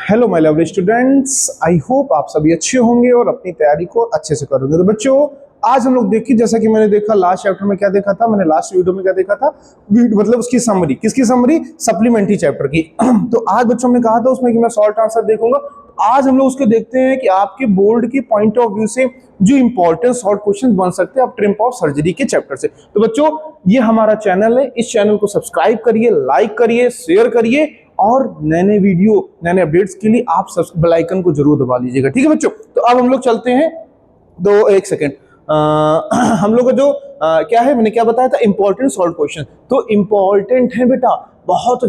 Hello my lovely students, I hope आप सभी अच्छे होंगे और अपनी तैयारी को अच्छे से करोगे। तो बच्चों, आज हम लोग देखिए, जैसा कि मैंने देखा लास्ट चैप्टर में क्या देखा था, मैंने लास्ट वीडियो में क्या देखा था, मतलब उसकी समरी, किसकी समरी, सप्लीमेंट्री चैप्टर की। तो आज बच्चों ने कहा था उसमें कि मैं शॉर्ट आंसर देखूंगा। आज हम लोग उसको देखते हैं कि आपके बोर्ड की पॉइंट ऑफ व्यू से जो इंपॉर्टेंट शॉर्ट क्वेश्चन बन सकते हैं आप ट्रिम्प ऑफ सर्जरी के चैप्टर से। तो बच्चों, ये हमारा चैनल है, इस चैनल को सब्सक्राइब करिए, लाइक करिए, शेयर करिए और नए नए वीडियो, नए नए अपडेट्स के लिए आप सब बेल आइकन को जरूर दबा लीजिएगा। ठीक है बच्चों, तो अब हम लोग चलते हैं। दो एक सेकेंड, हम लोग का जो क्या है, मैंने क्या बताया था, इंपॉर्टेंट सॉल्व क्वेश्चन। तो इंपॉर्टेंट है बेटा, बहुत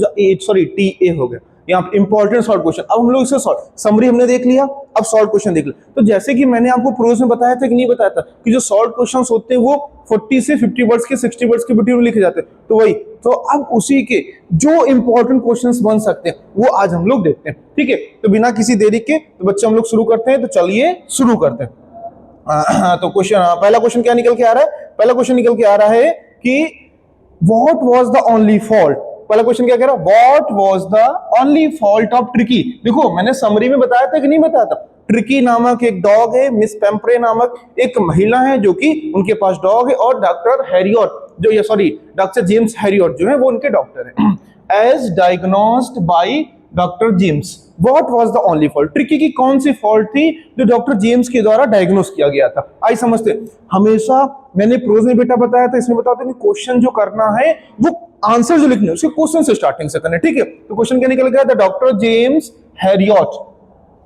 सॉरी टी ए हो गया यहाँ पे, इंपॉर्टेंट सॉल्व क्वेश्चन। अब हम लोग इसे सॉल्व, समरी हमने देख लिया, अब सॉल्व क्वेश्चन देख लिया। तो जैसे कि मैंने आपको प्रोज में बताया था कि नहीं बताया था कि जो सॉल्व क्वेश्चन होते हैं वो 40 से 50 वर्ड्स के, 60 वर्ड्स के वीडियो में लिखे जाते हैं। तो वही, तो अब उसी के जो इंपॉर्टेंट क्वेश्चंस बन सकते हैं वो आज हम लोग देखते हैं। ठीक है, तो बिना किसी देरी के तो बच्चे हम लोग शुरू करते हैं। तो चलिए शुरू करते हैं। तो क्वेश्चन, पहला क्वेश्चन क्या निकल के आ रहा है? पहला क्वेश्चन निकल के आ रहा है कि what was the only fault. पहला क्वेश्चन क्या कह रहा है? What was the only fault of tricky. देखो, मैंने समरी में बताया था कि नहीं बताया था, ट्रिकी नामक एक डॉग है, मिस पेम्परे नामक एक महिला है जो कि उनके पास डॉग है, और डॉक्टर हैरियट जो, ये सॉरी, डॉक्टर जेम्स हैरियट जो है वो उनके डॉक्टर है। As diagnosed by doctor James, what was the only fault. Tricki की कौन सी फॉल्ट थी जो डॉक्टर जेम्स के द्वारा डायग्नोस किया गया था? आई समझते, हमेशा मैंने प्रोज में बेटा बताया था, इसमें बताते हैं कि क्वेश्चन जो करना है वो आंसर जो लिखने उसके क्वेश्चन से स्टार्टिंग से करना। ठीक है, तो क्वेश्चन क्या निकल गया था? Doctor James Herriot,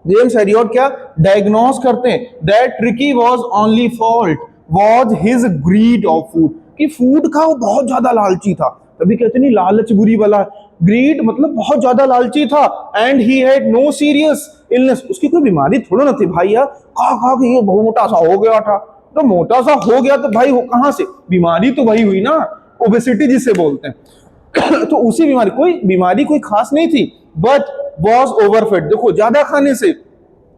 James Herriot क्या डायग्नोस करते हैं that Tricki was only fault was his greed of food, कि फूड का वो बहुत ज्यादा लालची था। तभी कहते नहीं लालच बुरी वाला, ग्रीड मतलब बहुत ज्यादा लालची था। And he had no serious illness, उसकी कोई बीमारी थोड़ा ना थी भाई, यार खा के ये बहुत मोटा सा हो गया था। तो मोटा सा हो गया तो भाई कहां से बीमारी तो वही हुई ना, ओबेसिटी जिसे बोलते हैं। तो उसी बीमारी, कोई बीमारी कोई खास नहीं थी, बट वॉज ओवरफेड, देखो ज्यादा खाने से।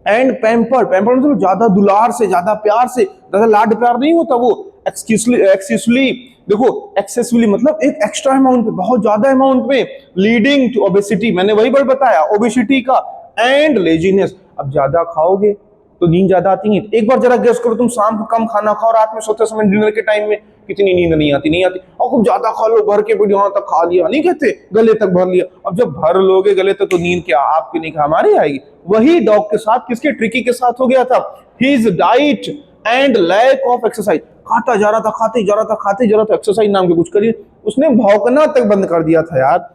एंड पैम्पर मतलब ज्यादा दुलार से, ज्यादा प्यार से, ज्यादा लाड प्यार नहीं होता वो, एक्सेसिवली, देखो एक्सेसिवली मतलब एक एक्स्ट्रा अमाउंट पे, बहुत ज्यादा अमाउंट में, लीडिंग टू ओबेसिटी, मैंने वही वर्ड बताया ओबेसिटी का। एंड लेजीनेस, अब ज्यादा खाओगे तो नींद ज्यादा आती है। एक बार जरा गेस करो, तुम शाम को कम खाना खाओ, रात में सोते समय डिनर के टाइम में कितनी नींद नहीं आती, और खूब ज्यादा खा लो, भर के भी यहाँ तक खा लिया, नहीं कहते गले तक भर लिया। अब जब भर लोगे गले तक तो नींद क्या आपकी नहीं, हमारी आएगी। वही डॉग के साथ, किसके, ट्रिकी के साथ हो गया था। His diet and lack of exercise, खाता जा रहा था, खाते जा रहा था, खाते जा रहा था, एक्सरसाइज नाम के कुछ करिए, उसने भौंकना तक बंद कर दिया था यार।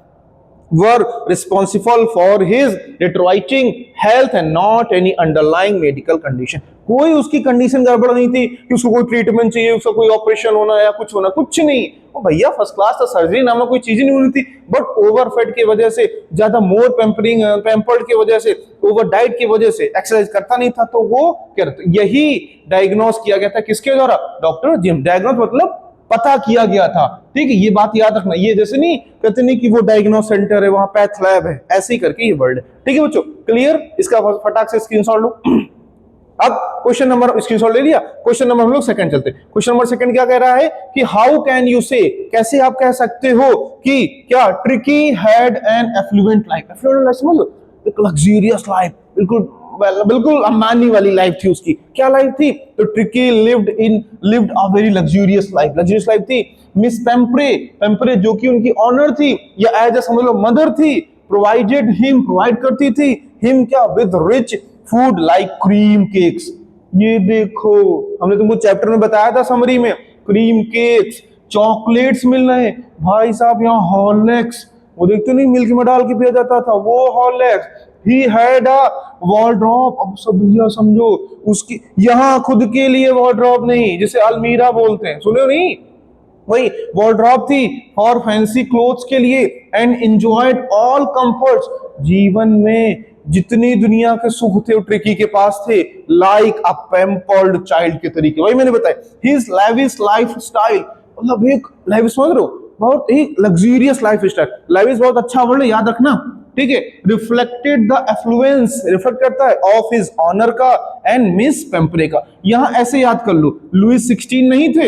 were responsible for his deteriorating health and not any underlying medical condition। कोई उसकी कंडीशन गड़बड़ नहीं थी कि उसको कोई ट्रीटमेंट चाहिए, उसका कोई ऑपरेशन होना या कुछ होना, कुछ नहीं। वो भैया फर्स्ट क्लास था, सर्जरी नामक कोई चीज नहीं हुई थी, बट ओवरफेड की वजह से, ज्यादा मोर पैम्पर्ड की वजह से, ओवर डाइट की वजह से एक्सरसाइज करता नहीं था, तो वो यही डायग्नोस किया गया था किसके द्वारा? Doctor James. डायग्नोस मतलब पता किया गया था। ठीक है, ये बात याद रखना, ये जैसे नहीं कहते नहीं कि वो डायग्नोस सेंटर है, वहां पैथ लैब है, ऐसे ही करके ये वर्ड है। ठीक है बच्चों, क्लियर? इसका फटाक से स्क्रीनशॉट लो। अब क्वेश्चन नंबर, स्क्रीनशॉट ले लिया, क्वेश्चन नंबर हम लोग सेकंड चलते हैं। क्वेश्चन नंबर सेकंड क्या कह रहा है कि हाउ कैन यू से, कैसे आप कह सकते हो कि क्या Tricki had an affluent life. Affluent life समझ लो, एक लग्जरियस लाइफ, बिल्कुल अंबानी वाली लाइफ थी उसकी। क्या लाइफ थी? तो tricky lived a very luxurious life थी। मिस पेम्परे जो कि उनकी ऑनर थी, या एज ए समझ लो मदर थी, प्रोवाइड करती थी हिम क्या, with rich food like cream cakes. ये देखो, हमने तुमको चैप्टर में बताया था समरी में, क्रीम केक्स, चॉकलेट्स मिल रहे हैं भाई साहब, यहाँ हॉर्लिक्स, वो देखते नहीं मिल्क में डाल के पिया जाता था वो Horlicks. He had a wardrobe, अब सब भैया समझो, उसकी यहाँ खुद के लिए wardrobe नहीं, जिसे अलमीरा बोलते हैं, सुने नहीं, वही wardrobe थी और फैंसी क्लोथ्स के लिए। एंड enjoyed all comforts, जीवन में जितनी दुनिया के सुख थे वो ट्रिकी के पास थे, like a pampered child के तरीके, वही मैंने बताया। His lavish lifestyle, मतलब एक lavish समझ रहे हो, बहुत ही लग्जरियस लाइफ स्टाइल। लाइविश बहुत अच्छा वर्ड है, याद रखना। ठीक है, रिफ्लेक्टेड द एफ्लुएंस, रिफ्लेक्ट करता है ऑफ हिज ऑनर का एंड मिस पेम्परे का। यहां ऐसे याद कर लो, लुइस 16 नहीं थे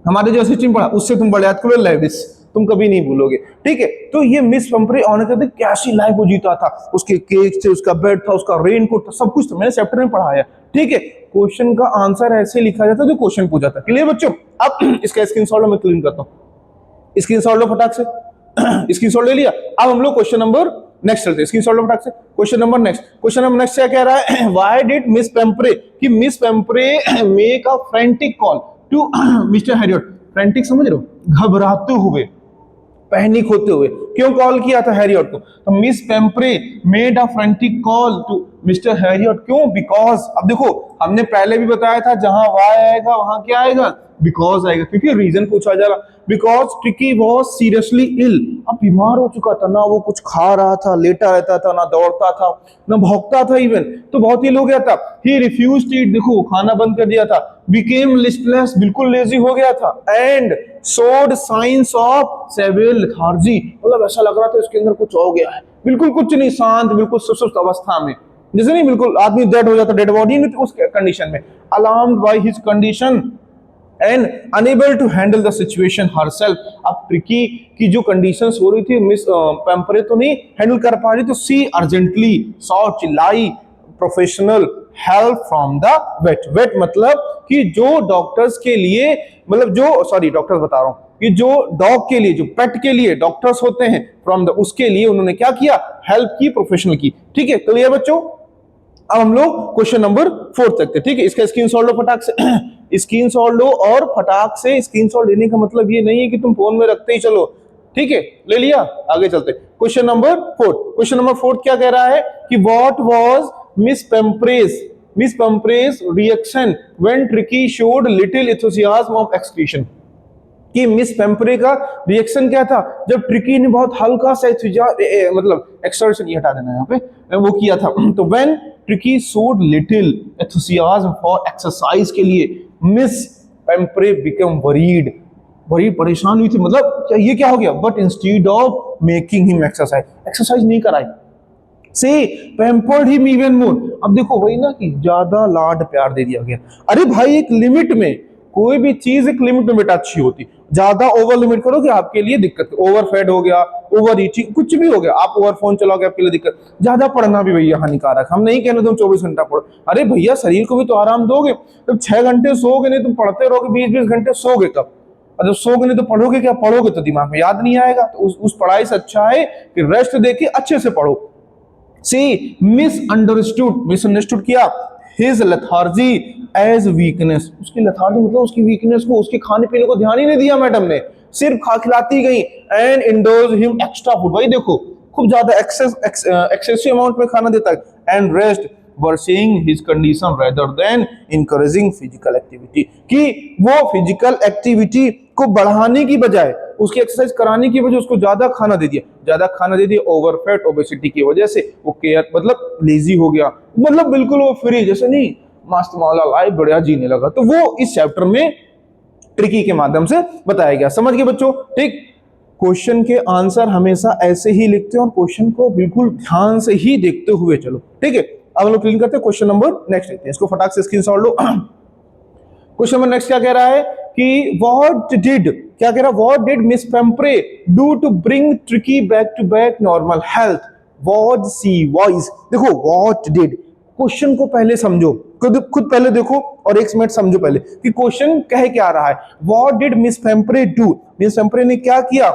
हमारे जो 16 पढ़ा, उससे तुम बड़े याद करो लेविस। तुम कभी नहीं भूलोगे, ठीक है। तो ये मिस पेम्प्रे ऑनर करते कैसी लाइफ वो जीता था, उसके केक थे, उसका बेड था, उसका रेनकोट था, सब कुछ था, मैंने चैप्टर में पढ़ाया, ठीक है। क्वेश्चन का आंसर ऐसे लिखा जाता है जो क्वेश्चन पूछा था। क्लियर बच्चों? अब इसका स्क्रीनशॉट मैं क्लीन करता हूं, स्क्रीनशॉट लो फटाक से। स्क्रीनशॉट ले लिया। अब हम लोग क्वेश्चन नंबर नेक्स्ट चलते हैं, स्क्रीनशॉट लो फटाक से। क्वेश्चन नंबर नेक्स्ट क्या कह रहा है? व्हाई डिड मिस पेम्प्रे, कि Miss Pumphrey make a frantic call to Mister Herriot. Frantic समझ रहे हो? घबराते हुए, पैनिक होते हुए, क्यों कॉल किया था हैरियट को? तो Miss Pumphrey made a frantic call to Mister Herriot, क्यों? बिकॉज, अब देखो हमने पहले भी बताया था जहां वाई आएगा वहां क्या आएगा? बिकॉज आएगा, क्योंकि रीजन पूछा जा रहा। Because Tricki was seriously ill, अब बीमार हो चुका था, ना वो कुछ खा रहा था, लेटा रहता था, ना दौड़ता था, ना भौंकता था इवन, तो बहुत ही हो गया था। ही रिफ्यूज टू ईट, देखो खाना बंद कर दिया था। बिकेम लिस्टलेस, बिल्कुल लेजी हो गया था। And showed signs of severe lethargy, मतलब ऐसा लग रहा था इसके अंदर कुछ हो गया है, बिल्कुल कुछ नहीं, शांत, बिल्कुल सुस्त अवस्था में, जैसे नहीं बिल्कुल आदमी डेड हो जाता, डेड बॉडी नहीं, उस कंडीशन में। Alarmed by his condition and unable to handle the situation herself. अब ट्रिकी की जो कंडीशंस हो रही थी, मिस पेम्प्रे तो नहीं हैंडल कर पा रही, तो सी अर्जेंटली, सौ चिल्लाई, professional help from the vet. Vet मतलब कि जो डॉक्टर्स के लिए, मतलब जो, सॉरी डॉक्टर्स बता रहा हूं, कि जो डॉग के लिए, जो पेट के लिए डॉक्टर्स होते हैं फ्रॉम द, उसके लिए उन्होंने क्या किया? हेल्प की, प्रोफेशनल की, ठीक है। क्लियर बच्चों? अब हम लोग क्वेश्चन नंबर 4 तक थे, ठीक है। इसका स्क्रीनशॉट लो फटाक से। स्क्रीनशॉट लो, और फटाक से स्क्रीनशॉट लेने का मतलब ये नहीं है कि तुम फोन में रखते ही चलो, ठीक है। ले लिया, आगे चलते। क्वेश्चन नंबर 4, क्वेश्चन नंबर 4 क्या कह रहा है कि what was Miss Pumphrey's reaction when Tricki showed little enthusiasm of excretion, कि मिस पेम्प्रे का रिएक्शन क्या था जब ट्रिकी ने बहुत हल्का सा मतलब एक्सर्शन, ये हटा देना यहाँ पे, वो किया था। तो when Tricki showed little enthusiasm for exercise के लिए, मिस पेम्प्रे बिकम वरीड, बड़ी परेशान हुई थी, मतलब ये क्या हो गया? But instead of making him exercise नहीं कराई, से पैम्पर्ड हिम इवन मोर। अब देखो वही ना कि ज्यादा लाड प्यार दे दिया गया। अरे भाई एक लिमिट में, कोई भी चीज एक लिमिट में बेटा अच्छी होती, ज्यादा ओवर लिमिट करोगे आपके लिए दिक्कत, ओवर फेड हो गया, ओवर ईटिंग, कुछ भी हो गया, आप ओवर फोन चलाओगे आपके लिए दिक्कत। ज्यादा पढ़ना भी भैया हानिकारक, हम नहीं कहने तुम 24 घंटा पढ़ो, अरे भैया शरीर को भी तो आराम दोगे। जब 6 घंटे सोओगे नहीं, तुम पढ़ते रहोगे 20-20 घंटे, सोओगे कब? और जब सोओगे नहीं तो पढ़ोगे क्या? पढ़ोगे तो दिमाग में याद नहीं आएगा। तो उस पढ़ाई से अच्छा है कि रेस्ट देके अच्छे से पढ़ो। सी मिसअंडरस्टूड किया हिज लेथार्जी एज वीकनेस, उसकी लेथार्जी मतलब उसकी वीकनेस को, उसके खाने पीने को ध्यान ही नहीं दिया मैडम ने, सिर्फ खिलाती गई। And indoors him extra food, भाई देखो खूब ज्यादा एक्सेसिव अमाउंट में खाना देता है। And rest worsening his condition rather than encouraging physical activity, कि वो फिजिकल एक्टिविटी को बढ़ाने की बजाय, उसकी एक्सरसाइज कराने की वजह उसको ज्यादा खाना दे दिया, ओवरफेट, ओबेसिटी की वजह से वो केयर, मतलब लेजी हो गया, मतलब बिल्कुल वो फ्री, जैसे नहीं मस्त मौला लाइफ बढ़िया जीने लगा। तो वो इस चैप्टर में ट्रिकी के माध्यम से बताया गया। समझ गए बच्चों? ठीक। क्वेश्चन के आंसर हमेशा ऐसे ही लिखते हैं और क्वेश्चन को बिल्कुल ध्यान से ही देखते हुए चलो, ठीक है। अब हम लोग क्लीन करते हैं, क्वेश्चन नंबर नेक्स्ट लेते हैं, इसको फटाक से स्क्रीनशॉट लो। क्वेश्चन नंबर नेक्स्ट क्या कह रहा है कि what did Miss Pumphrey do to bring Tricki back to back normal health, was she wise. देखो व्हाट डिड, क्वेश्चन को पहले समझो, खुद पहले देखो और एक मिनट समझो पहले कि क्वेश्चन कह क्या रहा है। What did Miss Pumphrey do, Miss Pumphrey ने क्या किया?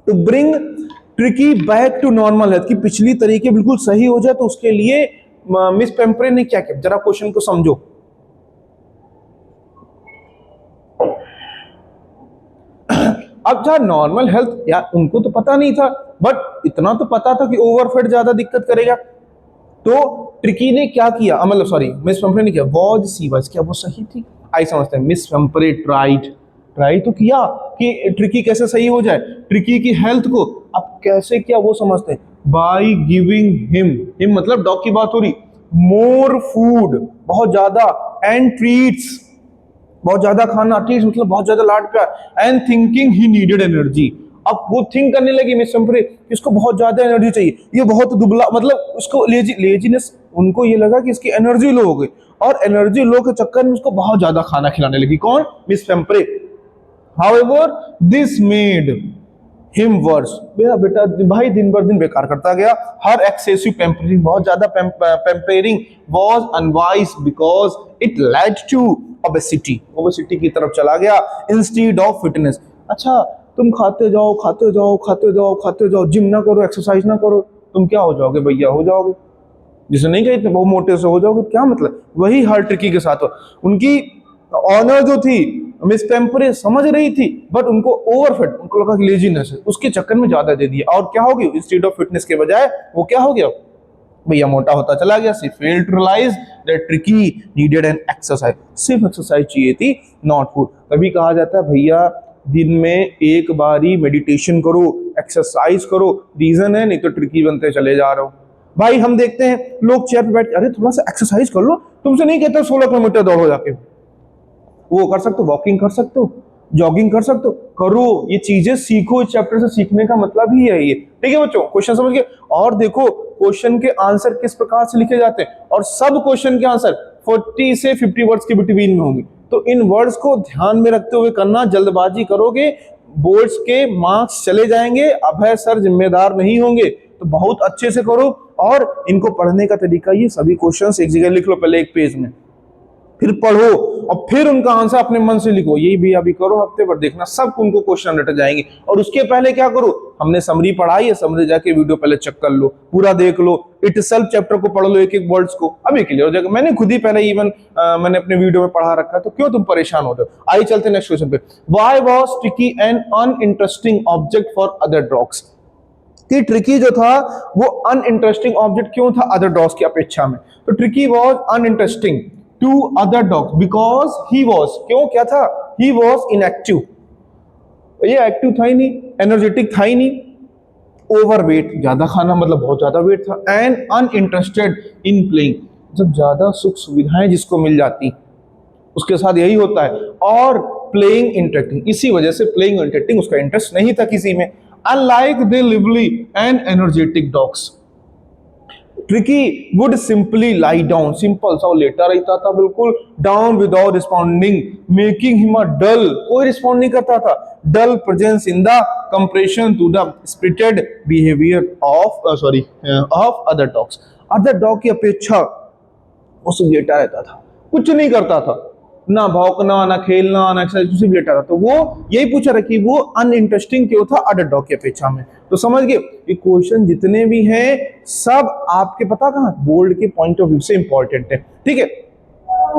To bring Tricki back to normal health, कि पिछली तरीके बिल्कुल सही हो जाए, तो उसके लिए मिस पेम्प्रे ने क्या किया? जरा क्वेश्चन को समझो। अब जहां नॉर्मल हेल्थ, यार उनको तो पता नहीं था, बट इतना तो पता था कि ओवरफेट ज्यादा दिक्कत करेगा। तो ट्रिकी ने क्या किया, मतलब सॉरी मिस पेम्प्रे ने किया, वाज सी वाइज, क्या वो सही थी? आई समझते हैं मिस पेम्प्रे ट्राई तो किया कि ट्रिकी कैसे सही हो जाए, ट्रिकी की हेल्थ को। अब कैसे किया वो समझते हैं, बाय गिविंग हिम मतलब डॉग की बात हो रही, मोर फूड, बहुत ज्यादा, एंड ट्रीट्स, बहुत ज्यादा खाना, ट्रीट्स मतलब बहुत ज्यादा लाड प्यार, and thinking he needed energy. अब वो थिंक करने लगी मिस पेम्प्रे, इसको बहुत ज्यादा एनर्जी चाहिए, ये बहुत दुबला, मतलब उसको लेजीनेस, उनको ये लगा कि इसकी एनर्जी लो हो गई, और एनर्जी लो के चक्कर में उसको बहुत ज्यादा खाना खिलाने लगी। कौन? Miss Pumphrey. However this made him worse, मेरा बेटा भाई दिन भर दिन बेकार करता गया। हर एक्सेसिव पेम्परिंग, बहुत ज्यादा pampering was unwise because it led to obesity, obesity की तरफ चला गया इंस्टीड ऑफ फिटनेस। अच्छा तुम खाते जाओ खाते जाओ खाते जाओ खाते जाओ, जिम ना करो एक्सरसाइज ना करो, तुम क्या हो जाओगे भैया, हो जाओगे, जिसे नहीं कहते बहुत मोटे से हो जाओगे, क्या मतलब। वही हर ट्रिकी के साथ हो। उनकी ऑनर जो थी मिस पेम्परे समझ रही थी, बट उनको ओवरफिट, उनको लगा कि लेजीनेस है, उसके चक्कर में ज्यादा दे दिया, और क्या हो गया, इंस्टीड ऑफ फिटनेस के बजाय वो क्या हो गया भैया, मोटा होता चला गया। She failed to realise that Tricki needed an exercise, सिर्फ एक्सरसाइज चाहिए थी, नॉट फूड। तभी कहा जाता है भैया दिन में एक बारी मेडिटेशन करो, एक्सरसाइज करो, रीजन है, नहीं तो ट्रिकी बनते चले जा रहे हो। भाई हम देखते हैं लोग चेयर पे बैठ, अरे थोड़ा सा एक्सरसाइज कर लो, तुमसे नहीं कहते 16 किलोमीटर दौड़ो जाके, वो कर सकते हो, वॉकिंग कर सकते हो, जॉगिंग कर सकते हो, करो ये चीजें सीखो। इस चैप्टर से सीखने का मतलब ही है ये, ठीक है बच्चों, क्वेश्चन समझ गए। और देखो क्वेश्चन के आंसर किस प्रकार से लिखे जाते हैं, और सब क्वेश्चन के आंसर 40 से 50 वर्ड्स के बिटवीन में होंगे, तो इन वर्ड्स को ध्यान में रखते हुए करना, जल्दबाजी करोगे बोर्ड्स के मार्क्स चले जाएंगे, अभय सर जिम्मेदार नहीं होंगे, तो बहुत अच्छे से करो। और इनको पढ़ने का तरीका, ये सभी क्वेश्चंस एक जगह लिख लो पहले एक पेज में, फिर पढ़ो और फिर उनका आंसर अपने मन से लिखो, यही भी अभी करो, हफ्ते भर देखना सब उनको क्वेश्चन रट जाएंगे। और उसके पहले क्या करो, हमने समरी पढ़ाई है, समरी जाके वीडियो पहले चेक कर लो, पूरा देख लो, इटसेल्फ चैप्टर को पढ़ लो, एक एक वर्ड्स को, अभी के लिए हो जाएगा। मैंने खुद ही पहले इवन मैंने अपने वीडियो में पढ़ा रखा है, तो क्यों तुम परेशान होते हो। आइए चलते नेक्स्ट क्वेश्चन पे। Why was Tricki an uninteresting object for other dogs, कि ट्रिकी जो था वो अनइंटरेस्टिंग ऑब्जेक्ट क्यों था अदर डॉग्स की अपेक्षा में। तो Tricki was uninteresting to other dogs because he was, क्यों क्या था, ही वाज इनएक्टिव, ये एक्टिव था ही नहीं, एनर्जेटिक था ही नहीं, ओवरवेट, ज्यादा खाना मतलब बहुत ज्यादा वेट था, एंड अनइंटरेस्टेड इन प्लेइंग, जब ज्यादा सुख सुविधाएं जिसको मिल जाती उसके साथ यही होता है, और प्लेइंग इंटरेक्टिंग, इसी वजह से प्लेइंग इंटरेक्टिंग उसका इंटरेस्ट नहीं था किसी में। Unlike the lively and energetic dogs, Tricki would simply lie down, simple सा वो लेटा रहता था बिल्कुल, down without responding, making him a dull, कोई रिस्पॉन्ड नहीं करता था, dull presence in the comparison to the spirited behaviour of other dogs, other dog की अपेक्षा वो सिर्फ लेटा रहता था, कुछ नहीं करता था, ना भौंकना ना खेलना ना एक्सरसाइज, सिर्फ लेटा था। तो वो यही पूछा रहा कि वो अनइंटरेस्टिंग क्यों था अदर डॉग की अपेक्षा में। तो समझ गए, ये क्वेश्चन जितने भी हैं सब आपके पता कहां, बोर्ड के पॉइंट ऑफ व्यू से इंपॉर्टेंट है, ठीक है।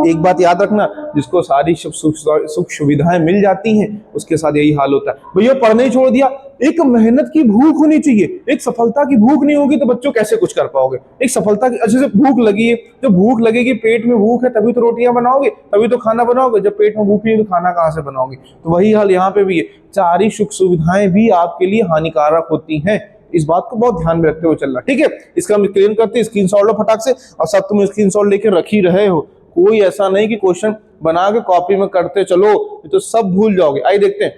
एक बात याद रखना, जिसको सारी सुख सुविधाएं मिल जाती हैं उसके साथ यही हाल होता है। भैया पढ़ने ही छोड़ दिया, एक मेहनत की भूख होनी चाहिए, एक सफलता की भूख नहीं होगी तो बच्चों कैसे कुछ कर पाओगे। एक सफलता की अच्छे से भूख लगी है, जब भूख लगेगी, पेट में भूख है तभी तो रोटियां बनाओगे, तभी तो खाना बनाओगे, जब पेट में भूख नहीं तो खाना कहां से बनाओगे। तो वही हाल यहाँ पे भी है, सारी सुख सुविधाएं भी आपके लिए हानिकारक होती हैं, इस बात को बहुत ध्यान में रखते हुए चलना, ठीक है। इसका हम क्लियर करते हैं, स्क्रीनशॉट लो फटाक से, और सब तुम स्क्रीनशॉट लेके रख ही रहे हो, कोई ऐसा नहीं कि क्वेश्चन बना के कॉपी में करते चलो, तो सब भूल जाओगे। आइए देखते हैं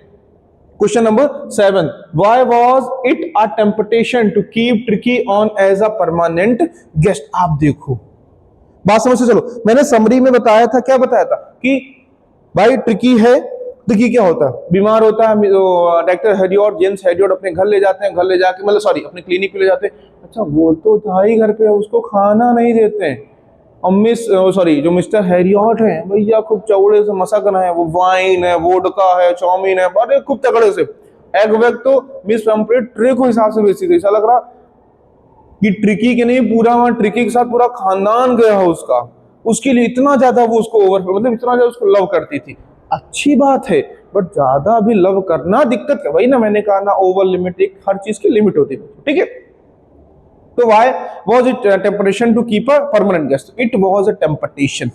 question number 7, why was it a temptation to keep Tricki on as a permanent guest. आप देखो बात समझ से चलो, मैंने समरी में बताया था, क्या बताया था कि भाई ट्रिकी है, ट्रिकी क्या होता है, बीमार होता है, डॉक्टर हेरियट, जेम्स हेरियट अपने घर ले जाते हैं, घर ले जाके मतलब सॉरी अपने क्लिनिक पे ले जाते हैं, अच्छा वो तो था ही घर पे, उसको खाना नहीं देते हैं, और जो मिस्टर हैरियट है भैया खूब चौड़े से मशक रहे हैं, वो वाइन है, वोडका है, चाउमीन है, अरे खूब तगड़े से, एग वेग तो मिस पेम्परे ट्रे को हिसाब से बेची थी, ऐसा लग रहा कि ट्रिकी के नहीं, पूरा वहां ट्रिकी के साथ पूरा खानदान गया है उसका, उसके लिए इतना ज्यादा वो उसको मतलब इतना ज्यादा उसको लव करती थी। अच्छी बात है, बट ज्यादा भी लव करना दिक्कत है, वही ना मैंने कहा ना, ओवर लिमिट, एक हर चीज की लिमिट होती है, ठीक है। So why was it a temptation to keep a permanent guest? It was a temptation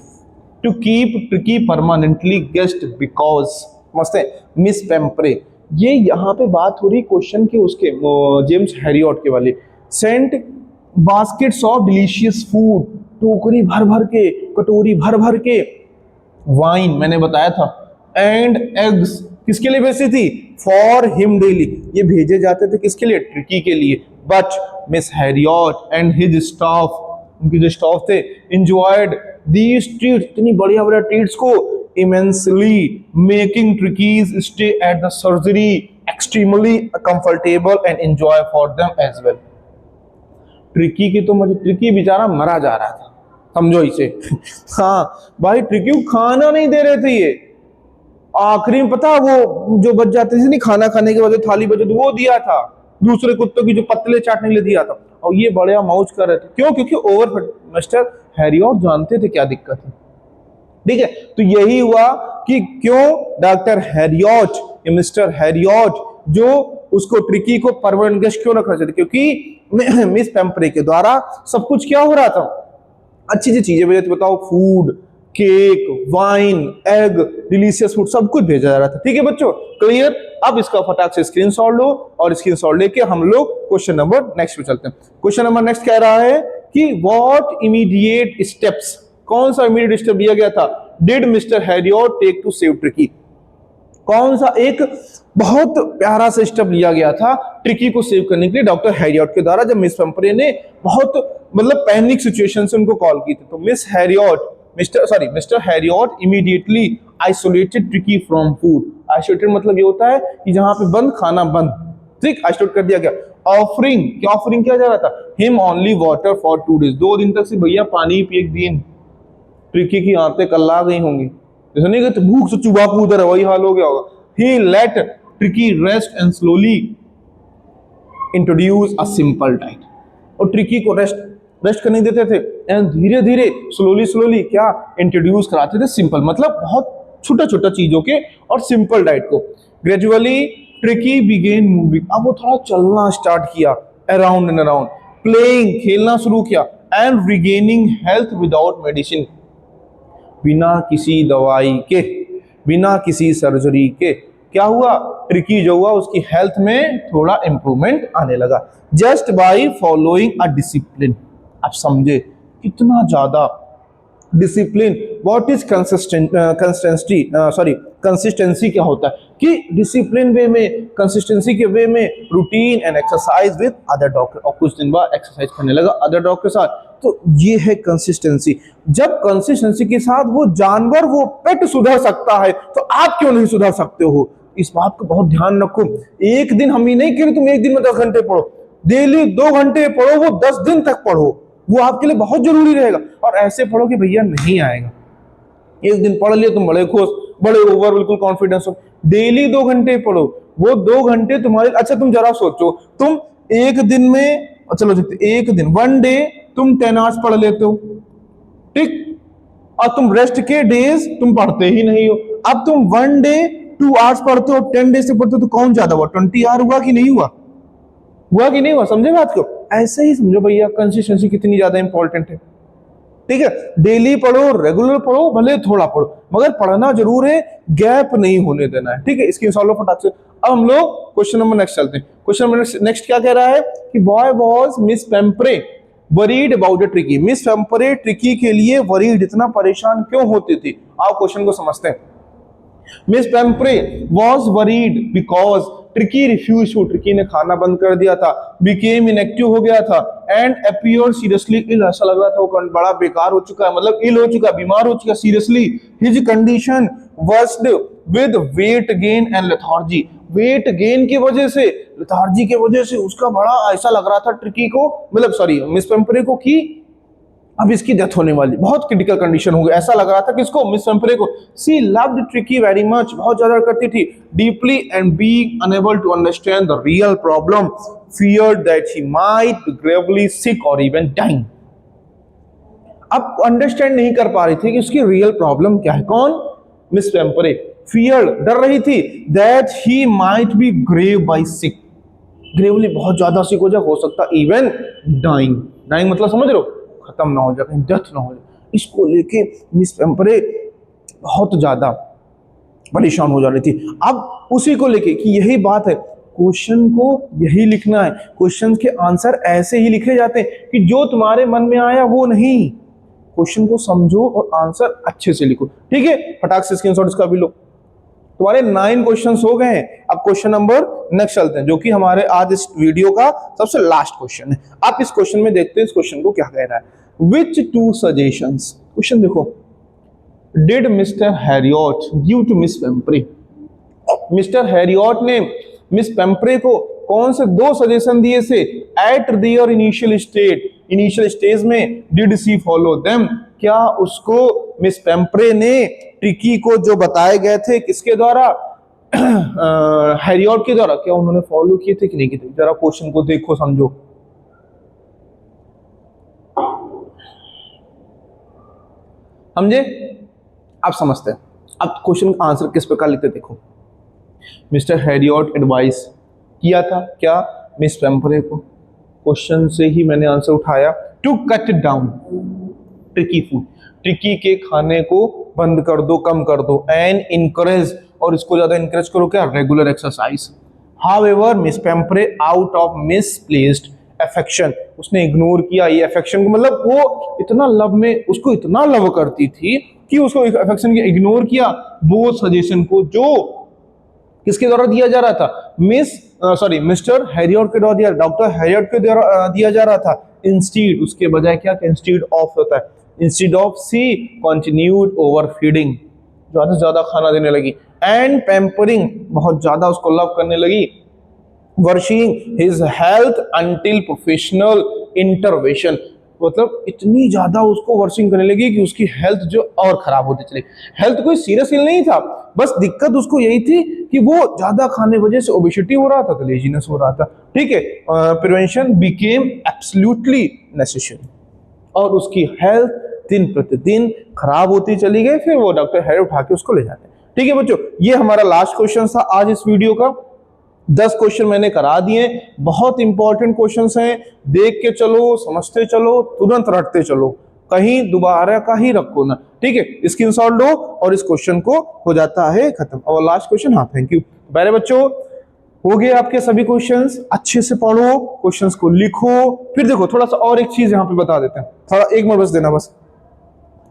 to keep Tricky permanently guest because मस्त है मिस पेम्परे, ये यहाँ पे बात हो रही क्वेश्चन की उसके जेम्स हैरियट के वाले, sent baskets of delicious food, टोकरी भर भर के, कटोरी भर भर के वाइन मैंने बताया था, एंड एग्स किसके लिए भेजी थी, फॉर हिम डेली, ये भेजे जाते थे किसके लिए, ट्रिकी के लिए। But miss Harriet and his staff, उनके जो स्टाफ थे, एंजॉयड दीज ट्रीट्स, इतनी बढ़िया बढ़िया ट्रीट्स को, immensely, making Tricki's stay at the surgery extremely comfortable and enjoy for them as well. Tricki की तो मुझे, ट्रिकी बेचारा मरा जा रहा था, समझो इसे। हाँ भाई, ट्रिकी को खाना नहीं दे रहे थे ये, आखिरी में पता वो जो बच जाते थे नहीं खाना खाने के बाद थाली बचे, तो वो दिया था दूसरे कुत्तों की जो पतले चाटने के लिए दिया था, और ये बड़े मौज कर रहे थे। क्यों? क्योंकि ओवर मिस्टर हैरियट जानते थे क्या दिक्कत है। ठीक है, तो यही हुआ कि क्यों डॉक्टर हैरियट, मिस्टर हैरियट जो उसको ट्रिकी को परमानेंट गेस्ट क्यों रखना चाहते, क्योंकि मिस पेम्परे के द्वारा सब कुछ क्या हो रहा था, अच्छी अच्छी चीजें भेजे थे। बताओ, food, cake, wine, egg, delicious food, सब कुछ भेजा जा रहा था। ठीक है बच्चों, क्लियर? अब इसका फटाक से स्क्रीनशॉट लो, और स्क्रीनशॉट लेके हम लोग क्वेश्चन नंबर नेक्स्ट पे चलते हैं। क्वेश्चन नंबर नेक्स्ट कह रहा है कि व्हाट इमीडिएट स्टेप्स, कौन सा इमीडिएट स्टेप लिया गया था, did mister Herriot take to save Tricki? कौन सा एक बहुत प्यारा सा स्टेप लिया गया था ट्रिकी को सेव करने के लिए डॉक्टर हैरियट के द्वारा, जब मिस पेम्परे ने बहुत मतलब पैनिक सिचुएशन से उनको कॉल की थी। तो mister Harriet immediately isolated tricky from food. Isolated मतलब ये होता है कि जहां पे बंद, खाना बंद, ठीक, आइसोलेट कर दिया गया। ऑफरिंग, क्या ऑफरिंग किया जा रहा था, him only water for 2 days, 2 दिन तक से भैया पानी पिए एक दिन। ट्रिकी की आंतें कल्ला गई होंगी, जैसे नहीं कहते भूख से चुबा कूद रहा, वही हाल हो गया होगा। He let Tricky rest and slowly introduce a simple diet। और ट्रिकी को रेस्ट करने देते थे, एंड धीरे धीरे स्लोली क्या इंट्रोड्यूस कराते थे सिंपल, मतलब बहुत छोटा छोटा चीजों के और सिंपल डाइट को। ग्रेजुअली ट्रिकी बिगेन मूविंग, अब वो थोड़ा चलना स्टार्ट किया, अराउंड एंड अराउंड, प्लेइंग, खेलना शुरू किया, and regaining health without medicine, बिना किसी दवाई के, बिना किसी सर्जरी के। क्या हुआ, ट्रिकी जो हुआ उसकी हेल्थ में थोड़ा इंप्रूवमेंट आने लगा, just by following a discipline. आप समझे कितना ज्यादा डिसिप्लिन। व्हाट इज कंसिस्टेंसी क्या होता है, कि डिसिप्लिन वे में, कंसिस्टेंसी के वे में, routine and exercise with other dog, और कुछ दिन बाद एक्सरसाइज करने लगा अदर डॉग के साथ। तो ये है कंसिस्टेंसी। जब कंसिस्टेंसी के साथ वो जानवर, वो पेट सुधर सकता है, तो आप क्यों नहीं सुधर सकते हो? इस बात को बहुत ध्यान रखो। एक दिन हम ही नहीं कह रहे तुम एक दिन में 10 घंटे पढ़ो, डेली 2 घंटे पढ़ो, वो 10 दिन तक पढ़ो, वो आपके लिए बहुत जरूरी रहेगा। और ऐसे पढ़ो कि भैया नहीं आएगा, एक दिन पढ़ लिया तुम बड़े खुश, बड़े ओवर बिल्कुल कॉन्फिडेंस हो। डेली 2 घंटे पढ़ो, वो 2 घंटे तुम्हारे, अच्छा तुम जरा सोचो, तुम एक दिन में, चलो एक दिन 1 डे तुम 10 आवर्स पढ़ लेते हो, ठीक, और तुम रेस्ट के डेज तुम पढ़ते ही नहीं हो। अब तुम 1 डे 2 आवर्स पढ़ते हो, 10 डेज से पढ़ते हो, तो कौन ज्यादा हुआ, 20 आवर हुआ कि नहीं हुआ, हुआ कि नहीं हुआ? समझे बात को? ऐसे ही समझो भैया कंसिस्टेंसी कितनी ज्यादा इंपॉर्टेंट है। ठीक है, डेली पढ़ो, रेगुलर पढ़ो, भले थोड़ा पढ़ो, मगर पढ़ना जरूर है, गैप नहीं होने देना है। ठीक है, इसकी सॉल्व फटाक से। अब हम लोग क्वेश्चन नंबर नेक्स्ट चलते हैं। क्वेश्चन नंबर नेक्स्ट क्या कह रहा है कि why was Miss Pumphrey worried about the Tricki. Miss Pumphrey Tricki के लिए वरीड, इतना परेशान क्यों होती थी? आओ क्वेश्चन को समझते हैं। Miss Pumphrey was worried because Tricki refuse to, Tricki ने खाना बंद कर दिया था, बिकेम इनएक्टिव हो गया था, एंड अपीयर सीरियसली इल, ऐसा लग रहा था वो बड़ा बेकार हो चुका है, मतलब इल हो चुका, बीमार हो चुका, seriously. His condition versed with weight gain and lethargy, weight gain की वजह से, लेथार्जी की वजह से उसका बड़ा ऐसा लग रहा था ट्रिकी को, मतलब सॉरी मिस पेम्परे को, कि अब इसकी डेथ होने वाली, बहुत क्रिटिकल कंडीशन हो गई, ऐसा लग रहा था किसको, मिस पेम्परे को। She loved Tricki very much, बहुत ज्यादा करती थी, deeply, and being unable to understand the real problem feared that she might be gravely sick or even dying। अब अंडरस्टैंड नहीं कर पा रही थी कि उसकी रियल प्रॉब्लम क्या है। कौन? मिस पेम्परे। फियर, डर रही थी, that he might be grave by sick, gravely बहुत ज्यादा सिक हो जाए, हो सकता इवन डाइंग। डाइंग मतलब समझ रहे हो, खत्म ना हो जाए, कहीं डेथ ना हो जाए। इसको लेके मिस पेम्परे बहुत ज्यादा परेशान हो जा रही थी। अब उसी को लेके कि यही बात है, क्वेश्चन को यही लिखना है, क्वेश्चन के आंसर ऐसे ही लिखे जाते हैं कि जो तुम्हारे मन में आया वो नहीं, क्वेश्चन को समझो और आंसर अच्छे से लिखो। ठीक है, फटाक से स्क्रीनशॉट इसका भी लो। तुम्हारे 9 क्वेश्चंस हो गए हैं। अब क्वेश्चन नंबर नेक्स्ट चलते हैं, जो कि हमारे आज इस वीडियो का सबसे लास्ट क्वेश्चन है। आप इस क्वेश्चन में देखते हैं इस क्वेश्चन को क्या कह रहा है। Which 2 suggestions, क्वेश्चन देखो, did Mr. Harriot give to Miss Pempre? Mister Harriet ने मिस पेम्प्रे को कौन से 2 सजेशन दिए थे एट देयर इनिशियल स्टेज में, डिड सी फॉलो देम, क्या उसको मिस पेम्प्रे ने ट्रिकी को जो बताए गए थे किसके द्वारा, हैरियट के द्वारा, क्या उन्होंने फॉलो किए थे कि नहीं किए थे? जरा क्वेश्चन को देखो समझो। समझे? आप समझते हैं। अब क्वेश्चन का आंसर किस प्रकार लिखते देखो। मिस्टर हैरियट एडवाइस किया था क्या मिस पेम्प्रे को, क्वेश्चन से ही मैंने आंसर उठाया, to cut down Tricki food, Tricki के खाने को बंद कर दो, कम कर दो, एंड इनकरेज, और इसको ज्यादा इनकरेज करो क्या, regular exercise. However Miss Pumphrey out of misplaced affection, उसने इग्नोर किया ये अफेक्शन को, मतलब वो इतना लव में, उसको इतना लव करती थी कि उसको अफेक्शन की इग्नोर किया वो सजेशन को जो किसके द्वारा दिया जा रहा था, मिस्टर हैरियट के द्वारा दिया, डॉक्टर हैरियट के द्वारा दिया जा रहा था। इंस्टीड, उसके बजाय क्या, इंस्टीड ऑफ होता है, instead of she continued over feeding, ज्यादा से ज्यादा खाना देने लगी, एंड पैम्परिंग, बहुत ज्यादा उसको लव करने लगी, worsening his health until professional intervention, मतलब इतनी ज्यादा उसको वर्शिंग करने लगी कि उसकी हेल्थ जो और खराब होती चली। हेल्थ कोई सीरियस इल नहीं था, बस दिक्कत उसको यही थी कि वो ज्यादा खाने वजह से ओबेसिटी हो रहा था, तो लेजीनेस हो रहा था। ठीक है, प्रिवेंशन बिकेम एब्सोल्युटली नेसेसरी, और उसकी हेल्थ दिन प्रतिदिन खराब होती चली गई। फिर वो डॉक्टर हैरियट उठा के उसको ले जाते। ठीक है बच्चों, ये हमारा लास्ट क्वेश्चन था आज इस वीडियो का। 10 क्वेश्चन मैंने करा दिए, बहुत इंपॉर्टेंट क्वेश्चंस हैं, देख के चलो, समझते चलो, तुरंत रटते चलो, कहीं दोबारा का ही रखो ना। ठीक है, स्क्रीनशॉट लो और इस क्वेश्चन को हो जाता है खत्म। और लास्ट क्वेश्चन, हाँ थैंक यू। पहले बच्चों हो गए आपके सभी क्वेश्चंस, अच्छे से पढ़ो, क्वेश्चंस को लिखो। फिर देखो थोड़ा सा और एक चीज यहाँ पे बता देते हैं, थोड़ा 1 मिनट बस देना, बस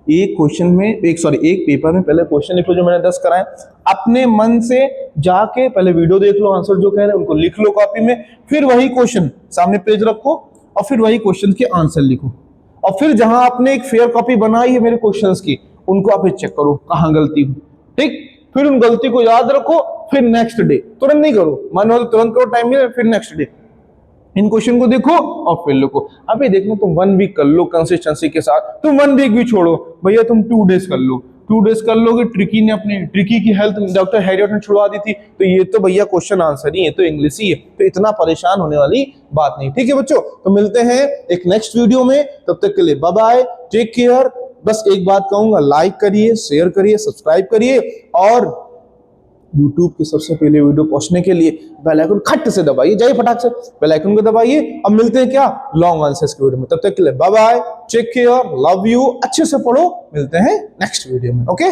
एक क्वेश्चन में एक पेपर में पहले क्वेश्चन लिख लो जो मैंने 10 कराए, अपने मन से जाके पहले वीडियो देख लो, आंसर जो कह रहे हैं उनको लिख लो कॉपी में, फिर वही क्वेश्चन सामने पेज रखो और फिर वही क्वेश्चन के आंसर लिखो, और फिर जहां आपने एक फेयर कॉपी बनाई है मेरे क्वेश्चंस की, उनको आप चेक करो कहां गलती हुई। ठीक, फिर उन गलती को याद रखो, फिर नेक्स्ट डे, तुरंत नहीं करो, मान लो तुरंत करो, टाइम मिले, फिर नेक्स्ट डे इन क्वेश्चन को देखो और फिर लिखो। अभी देखना, तुम 1 वीक कर लो कंसिस्टेंसी के साथ, तुम 1 वीक भी छोड़ो भैया, तुम 2 डेज कर लो, 2 डेज कर लोगे। ट्रिकी की हेल्थ डॉक्टर हैरियट ने छुड़वा दी थी, तो ये तो भैया क्वेश्चन आंसर ही है, तो इंग्लिश ही है, तो इतना परेशान होने वाली बात नहीं। ठीक है बच्चों, तो मिलते हैं एक नेक्स्ट वीडियो में, तब तक के लिए बाय बाय, टेक केयर। बस एक बात कहूंगा, लाइक करिए, शेयर करिए, सब्सक्राइब करिए, और YouTube के सबसे पहले वीडियो पहुंचने के लिए बेल आइकन खट से दबाइए, जाइए फटाक से बेल आइकन को दबाइए। अब मिलते हैं क्या, लॉन्ग आंसर्स के वीडियो में, तब तक के लिए bye bye, take care, love you, अच्छे से पढ़ो, मिलते हैं नेक्स्ट वीडियो में। ओके।